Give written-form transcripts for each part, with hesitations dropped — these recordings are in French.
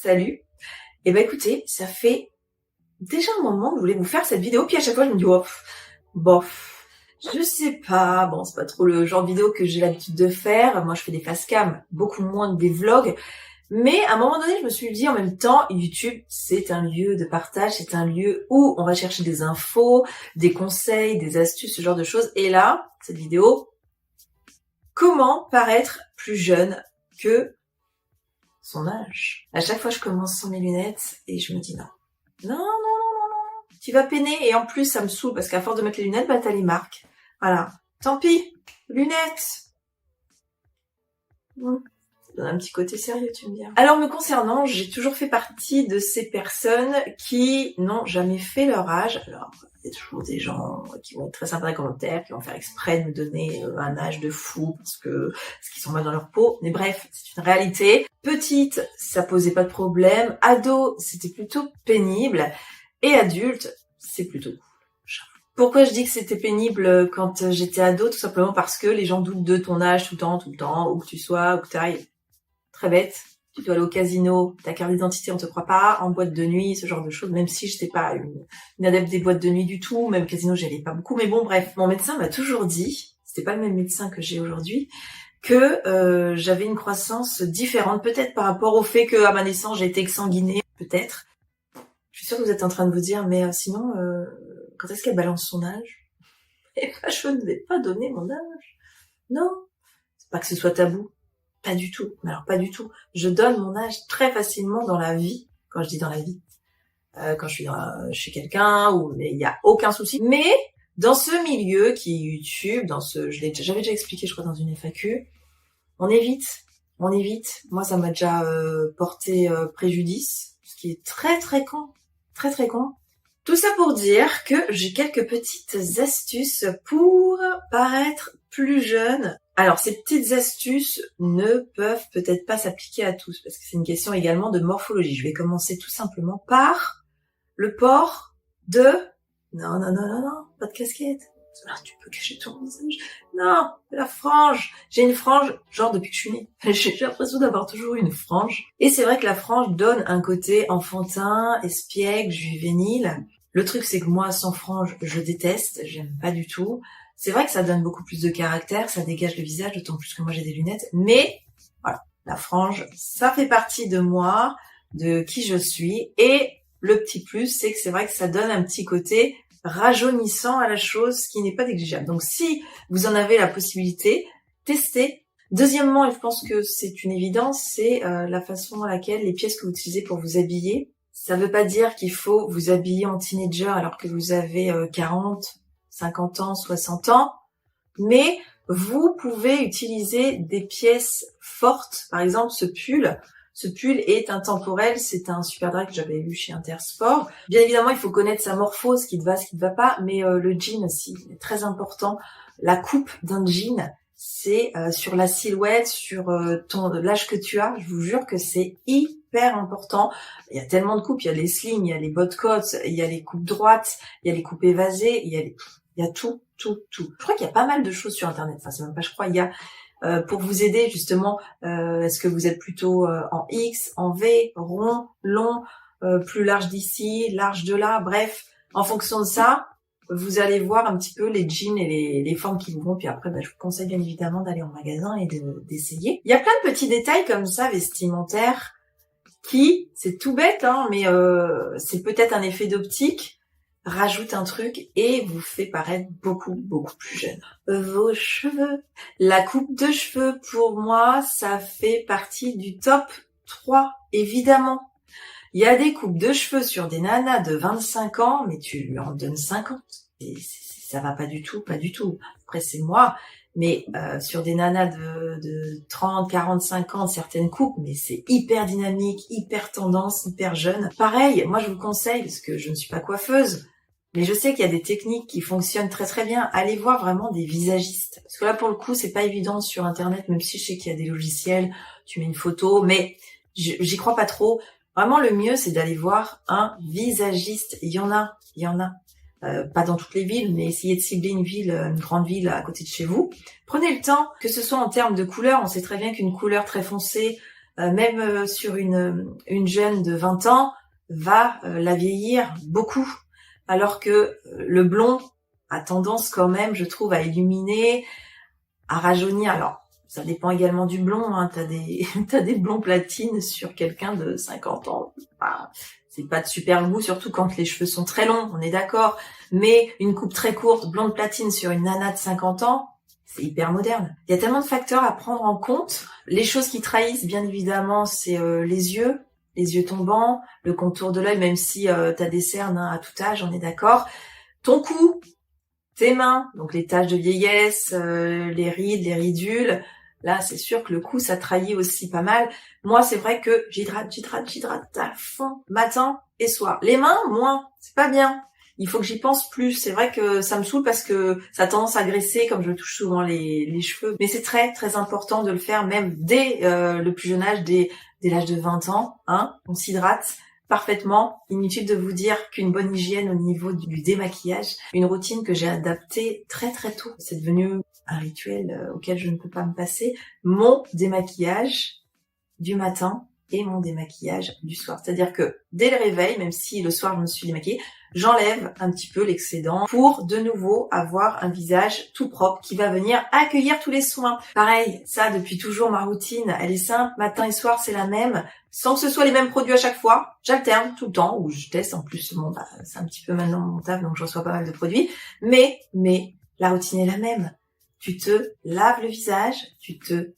Salut. Eh ben écoutez, ça fait déjà un moment que je voulais vous faire cette vidéo, puis à chaque fois je me dis oh, bof, je sais pas, bon c'est pas trop le genre de vidéo que j'ai l'habitude de faire. Moi je fais des facecam, beaucoup moins que des vlogs, mais à un moment donné je me suis dit en même temps, YouTube c'est un lieu de partage, c'est un lieu où on va chercher des infos, des conseils, des astuces, ce genre de choses. Et là, cette vidéo, comment paraître plus jeune que son âge. À chaque fois, je commence sans mes lunettes et je me dis non. Non, tu vas peiner. Et en plus, ça me saoule parce qu'à force de mettre les lunettes, bah, t'as les marques. Voilà. Tant pis. Lunettes. Ça donne un petit côté sérieux, tu me dis. Alors, me concernant, j'ai toujours fait partie de ces personnes qui n'ont jamais fait leur âge. Alors, il y a toujours des gens qui vont être très sympas dans les commentaires, qui vont faire exprès de me donner un âge de fou parce qu'ils sont mal dans leur peau. Mais bref, c'est une réalité. Petite, ça posait pas de problème. Ado, c'était plutôt pénible. Et adulte, c'est plutôt cool. Pourquoi je dis que c'était pénible quand j'étais ado? Tout simplement parce que les gens doutent de ton âge tout le temps, où que tu sois, où que tu ailles. Très bête. Tu dois aller au casino, ta carte d'identité, on te croit pas, en boîte de nuit, ce genre de choses, même si j'étais pas une adepte des boîtes de nuit du tout, même casino, j'y allais pas beaucoup, mais bon, bref. Mon médecin m'a toujours dit, c'était pas le même médecin que j'ai aujourd'hui, que j'avais une croissance différente, peut-être par rapport au fait qu'à ma naissance, j'ai été exsanguinée, peut-être. Je suis sûre que vous êtes en train de vous dire, mais sinon, quand est-ce qu'elle balance son âge? Eh ben, je ne vais pas donner mon âge. Non. C'est pas que ce soit tabou. Pas du tout. Mais alors pas du tout. Je donne mon âge très facilement dans la vie. Quand je dis dans la vie, quand je suis chez quelqu'un, mais il y a aucun souci. Mais dans ce milieu qui est YouTube, j'avais déjà expliqué, je crois, dans une FAQ, on évite. Moi, ça m'a déjà porté préjudice, ce qui est très très con, très très con. Tout ça pour dire que j'ai quelques petites astuces pour paraître plus jeune. Alors, ces petites astuces ne peuvent peut-être pas s'appliquer à tous, parce que c'est une question également de morphologie. Je vais commencer tout simplement par le port de... Non, pas de casquette. Là, tu peux cacher ton visage. Non, la frange. J'ai une frange, genre depuis que je suis née. J'ai l'impression d'avoir toujours eu une frange. Et c'est vrai que la frange donne un côté enfantin, espiègle, juvénile. Le truc, c'est que moi, sans frange, je déteste. J'aime pas du tout. C'est vrai que ça donne beaucoup plus de caractère, ça dégage le visage, d'autant plus que moi j'ai des lunettes. Mais voilà, la frange, ça fait partie de moi, de qui je suis. Et le petit plus, c'est que c'est vrai que ça donne un petit côté rajeunissant à la chose qui n'est pas négligeable. Donc si vous en avez la possibilité, testez. Deuxièmement, et je pense que c'est une évidence, c'est la façon dans laquelle les pièces que vous utilisez pour vous habiller. Ça veut pas dire qu'il faut vous habiller en teenager alors que vous avez 40, 50 ans, 60 ans, mais vous pouvez utiliser des pièces fortes. Par exemple, ce pull est intemporel, c'est un super drag que j'avais eu chez Intersport. Bien évidemment, il faut connaître sa morpho, ce qui te va, ce qui te va pas, mais le jean aussi, est très important. La coupe d'un jean, c'est sur la silhouette, sur l'âge que tu as, je vous jure que c'est hyper important. Il y a tellement de coupes, il y a les slims, il y a les bottes côtes, il y a les coupes droites, il y a les coupes évasées, il y a tout. Je crois qu'il y a pas mal de choses sur internet, enfin c'est même pas je crois, il y a pour vous aider justement, est-ce que vous êtes plutôt en X, en V, rond, long, plus large d'ici, large de là, bref, en fonction de ça, vous allez voir un petit peu les jeans et les formes qui vous vont, puis après je vous conseille bien évidemment d'aller en magasin et d'essayer. Il y a plein de petits détails comme ça vestimentaires qui, c'est tout bête, hein, mais c'est peut-être un effet d'optique, rajoute un truc et vous fait paraître beaucoup plus jeune. Vos cheveux. La coupe de cheveux, pour moi, ça fait partie du top 3, évidemment. Il y a des coupes de cheveux sur des nanas de 25 ans, mais tu lui en donnes 50. Et ça va pas du tout. Après, c'est moi. Mais sur des nanas de 30, 45 ans, certaines coupes, mais c'est hyper dynamique, hyper tendance, hyper jeune. Pareil, moi je vous conseille, parce que je ne suis pas coiffeuse, mais je sais qu'il y a des techniques qui fonctionnent très très bien. Allez voir vraiment des visagistes. Parce que là, pour le coup, c'est pas évident sur Internet, même si je sais qu'il y a des logiciels, tu mets une photo, mais j'y crois pas trop. Vraiment, le mieux, c'est d'aller voir un visagiste. Il y en a. Pas dans toutes les villes, mais essayez de cibler une grande ville à côté de chez vous. Prenez le temps, que ce soit en termes de couleur. On sait très bien qu'une couleur très foncée même sur une jeune de 20 ans, va la vieillir beaucoup. Alors que le blond a tendance quand même, je trouve, à illuminer, à rajeunir. Alors, ça dépend également du blond, hein. T'as des blonds platines sur quelqu'un de 50 ans. Ah, c'est pas de super goût, surtout quand les cheveux sont très longs, on est d'accord. Mais une coupe très courte, blonde platine sur une nana de 50 ans, c'est hyper moderne. Il y a tellement de facteurs à prendre en compte. Les choses qui trahissent, bien évidemment, c'est les yeux tombants, le contour de l'œil, même si t'as des cernes hein, à tout âge, on est d'accord. Ton cou, tes mains, donc les taches de vieillesse, les rides, les ridules. Là, c'est sûr que le cou, ça trahit aussi pas mal. Moi, c'est vrai que j'hydrate à fond, matin et soir. Les mains, moins, c'est pas bien. Il faut que j'y pense plus. C'est vrai que ça me saoule parce que ça a tendance à graisser, comme je touche souvent les cheveux. Mais c'est très, très important de le faire, même dès le plus jeune âge, dès l'âge de 20 ans. Hein, on s'hydrate parfaitement. Inutile de vous dire qu'une bonne hygiène au niveau du démaquillage, une routine que j'ai adaptée très très tôt. C'est devenu un rituel auquel je ne peux pas me passer. Mon démaquillage du matin et mon démaquillage du soir. C'est-à-dire que dès le réveil, même si le soir je me suis démaquillée, j'enlève un petit peu l'excédent pour de nouveau avoir un visage tout propre qui va venir accueillir tous les soins. Pareil, ça depuis toujours ma routine, elle est simple, matin et soir c'est la même, sans que ce soit les mêmes produits à chaque fois. J'alterne tout le temps, ou je teste en plus, bon bah c'est un petit peu maintenant mon taf donc je reçois pas mal de produits, mais la routine est la même. Tu te laves le visage, tu te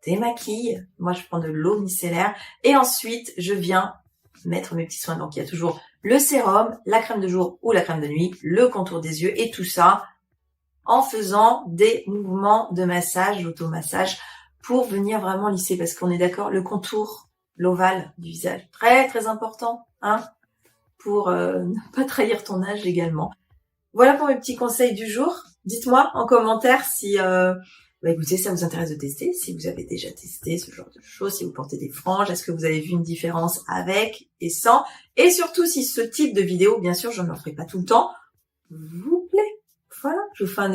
démaquilles, moi je prends de l'eau micellaire et ensuite je viens mettre mes petits soins. Donc il y a toujours le sérum, la crème de jour ou la crème de nuit, le contour des yeux et tout ça en faisant des mouvements de massage, d'automassage pour venir vraiment lisser parce qu'on est d'accord, le contour, l'ovale du visage, très très important hein, pour ne pas trahir ton âge également. Voilà pour mes petits conseils du jour. Dites-moi en commentaire si écoutez, ça vous intéresse de tester, si vous avez déjà testé ce genre de choses, si vous portez des franges, est-ce que vous avez vu une différence avec et sans, et surtout si ce type de vidéo, bien sûr, je ne le ferai pas tout le temps, vous plaît. Voilà, je vous fais un